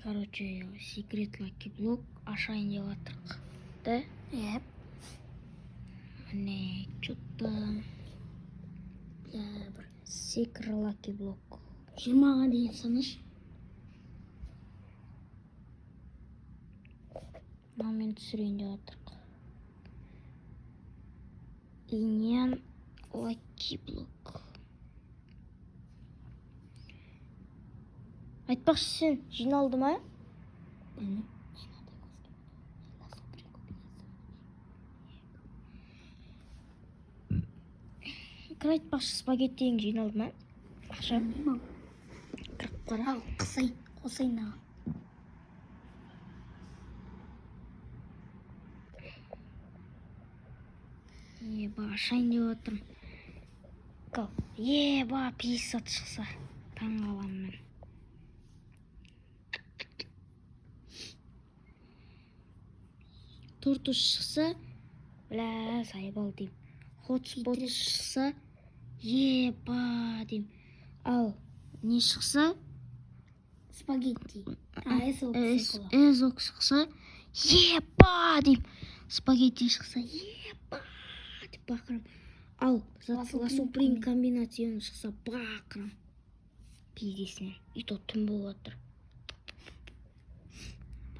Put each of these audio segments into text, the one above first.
Короче, секрет лаки блок ашайын деп жатырық. Да? Еп. Міне, что-то бір секрет лаки блок. 20-ға дейін санаш. Момент түсірейін деп жатырық. Иньян лаки блок. Айтпақшы сен жиналды ма? Білмеймін. Кір айтпақшы спагеттиің жиналды ма? Ақша? Білмеймін. Кіріп қара. Ал, қосайын аға. Еба, ашайын деп отырмын. Кал. Еба, 50 шықса. Таң қаламын мен. Тортус шықса, бля, сайбал дейм. Хотспот шықса, еба дейм. Ал, не шықса? Спагетти. Эзок шықса, еба дейм. Спагетти шықса, еба деп бақырам. Ал, ласуприм комбинацион шықса, бақырам. Пиздесіне. И то түн болып отыр.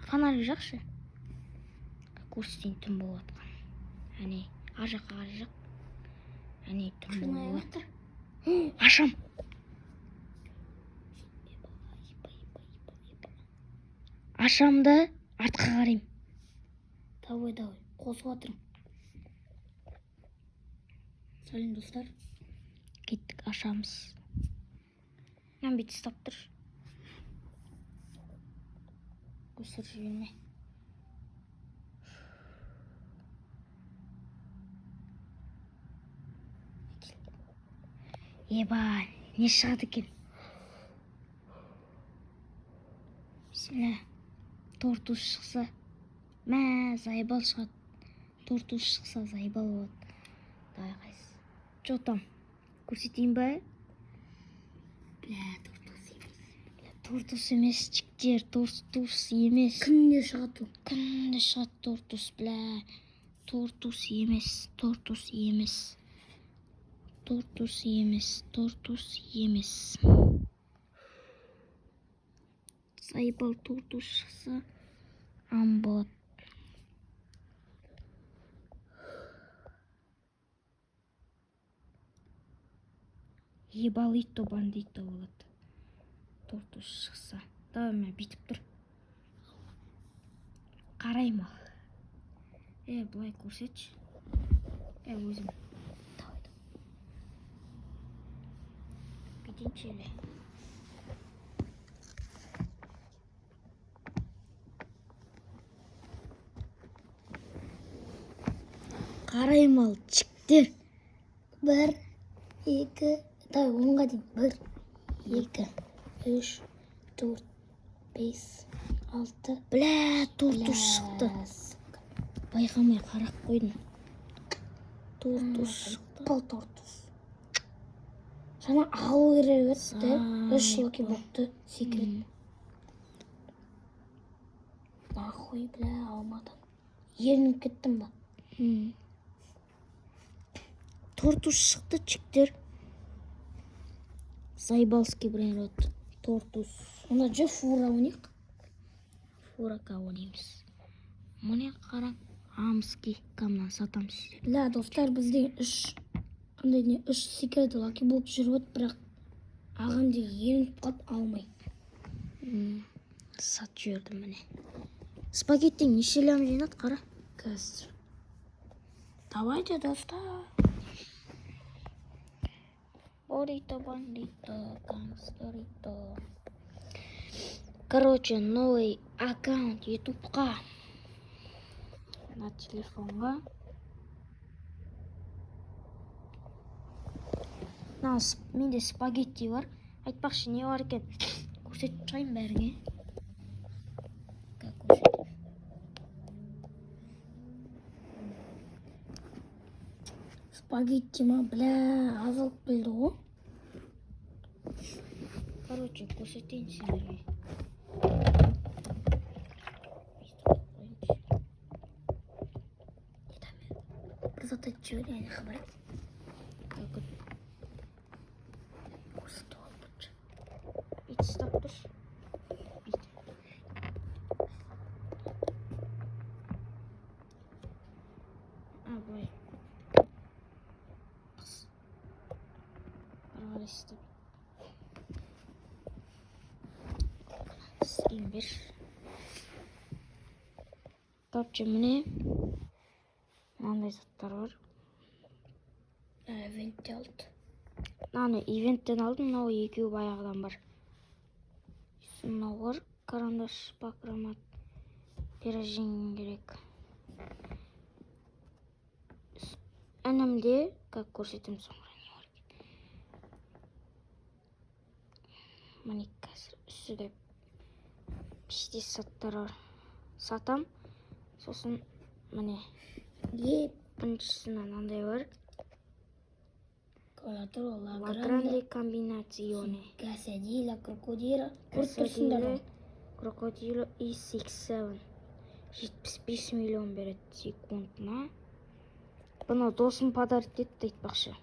Фонарь жақшы. Көрсетейін түн болып отқан. Әне, ажақ. Әне, түн болып отыр. Ашам. Ашамды артқа қарайым. Давай, қосып отырым. Сәлем достар. Кеттік, ашамыз. Мен бет ұстап тұр. Көсір жіберме. Еба, не шығады екен? Бісміллә. Тортус шықса, мә, зайбал шығады. Тортус шықса, зайбал болады. Давай қайсы. Чо там? Көрсетейін ба? Бля, тортус емес. Тортус емес, чіктер, тортус емес. Күнде шығады ол. Күнде шығады тортус, бля. Тортус емес. Зайбал тортус шықса, ам болады. Ебалито бандито болады. Тортус шықса. Давай мен бүйтіп тұр. Қарайма. Бұлай көрсетші. Өзім. Бүйтінші еле. Қараймал, чіктер. 1, 2, давай 10-ға дейін. 1, 2, 3, 4, 5, 6. Бля, тортус шықты. Байқамай қарақ қойдым. Тортус шықты. Бұл тортус. Жаңа алу керек еді. 3 лаки блокты секрет. Нахуй, бля, алмадым. Ерініп кеттім ба? Тортус шықты, чіктер. Зайбалский бренд от тортус. Онда жо фура ойнайық. Фурака ойнаймыз. Мұне қараң, амский камнан сатамыз. Бля, достар, бізде 3 секрет лаки блок жүріп, бірақ ағам де ерініп қалып алмай. Сат жүрдім міне. Спагеттің неше лям жинат, қара? Қазір. Давайте, достар. Борито, бандито, гангстерито. Короче, новый аккаунт ютубқа. На телефонға. Менде спагетти бар. Айтпақшы не бар екен? Көрсетіп шығайын бәріңе. Спагетти ма, бля, азылып білді ғой. Короче, көрсетейін сендерге. зат айтып жібер, әне хабар ет. Көрсетіп алып тұршы. Бүйтіп ұстап тұршы. Былай. Қарай істеп. Сізген бер. Короче, міне мынандай заттар бар. Ивентте алды. Мынаны ивенттен алдым, мынау екеуі баяғыдан бар. Мынау бар, карандаш, бакромат, пирожен керек. Інімде, как көрсетем соңыра не бар екен. Міне қазір үстіде пиштес заттар бар. Сатам, сосын міне біріншісінен андай бар. Колатро, La grande combinazione. Quesadilla, крокодила. Quesadilla, крокодило и 6-7. 75 миллион береді секундына. Бұны досым подарит етті айтпақшы.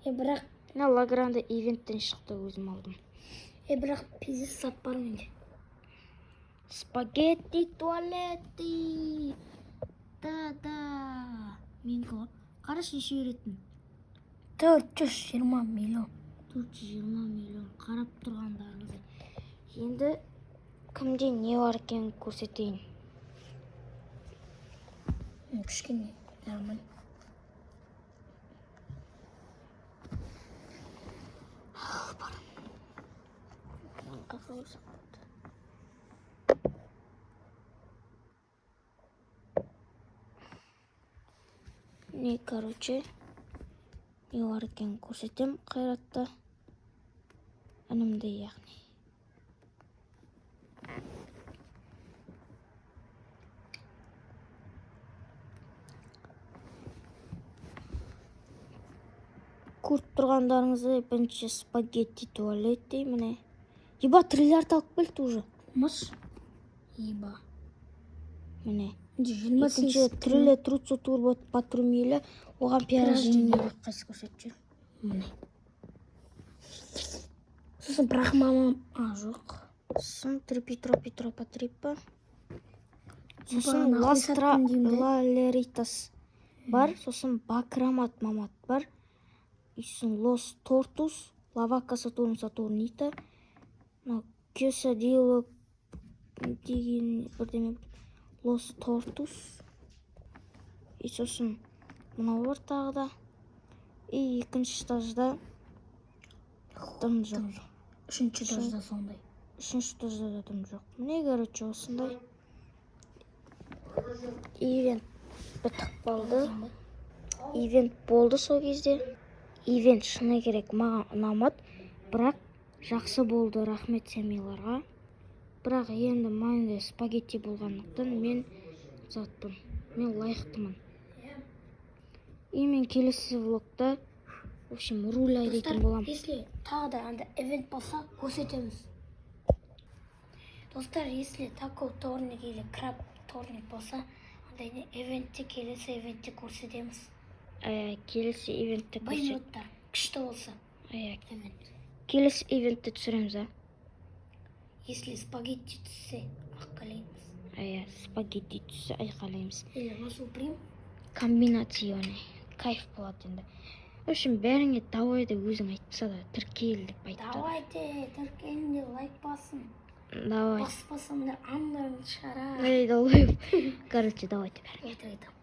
Бірақ... La grande ивенттен шықты, өзім алдым. Бірақ пиздес сат бар менде. Спагетти туалетти. Да. Менікі ғой. Қараш неше беретін? 420 миллион. 420 миллион қарап тұрғандарыңызды. Енді кімде не бар екенін көрсетейін. Кішкене, нормально. Бар. Какой сапат. Не, короче, не бар екенін көрсетем қайратта. Інімде яғни. Көріп тұрғандарыңызды бірінші спагетти туалетти міне. Еба, триллиард алып келді уже. Мыс? Еба. Міне. Екінші Трилле труцо турбо патрумилі. Оған пирожен қайсы көрсетіп жүр. Міне. Сосын бірақ мамам... жоқ. Сосын трипитро патрипа. Сосын лалеритас бар. Сосын бакромат мамат бар. Сосын лос тортус. Лавака сатурнита. Quesadilla деген бірдеме. Лос тортус. Сосын мынау бар тағы да. Екінші этажда дым жоқ. Үшінші этажда сондай. Үшінші этажда да дым жоқ. Міне, короче, осындай. Ивент бітіп қалды. Ивент болды сол кезде. Ивент шыны керек маған ұнамады. Бірақ жақсы болды, рахмет сәмиларға. Бірақ енді майында спагетти болғандықтан мен затпын. Мен лайықтымын. Мен келесі влогта, в общем, руль айдайтын болам. Если тағы да анда ивент болса, көрсетеміз. Достар, если тако торник или краб торник болса, анда ивентте келесі ивентте көрсетеміз. Келесі ивентті Минуттар, күшті болса. Келесі ивентті түсіреміз, а? Если спагетти түссе, аққалаймыз. Спагетти түссе айқалаймыз. Или масуприм. Комбинационе. Кайф болады енді. В общем, бәріңе давайды өзің айтса да, тіркел деп айтты. Давайте, тіркеліңдер, лайк басын. Давай. Баспасыңдар, андарын шығара. Давай. Короче, давайте бәріңе. Айтам.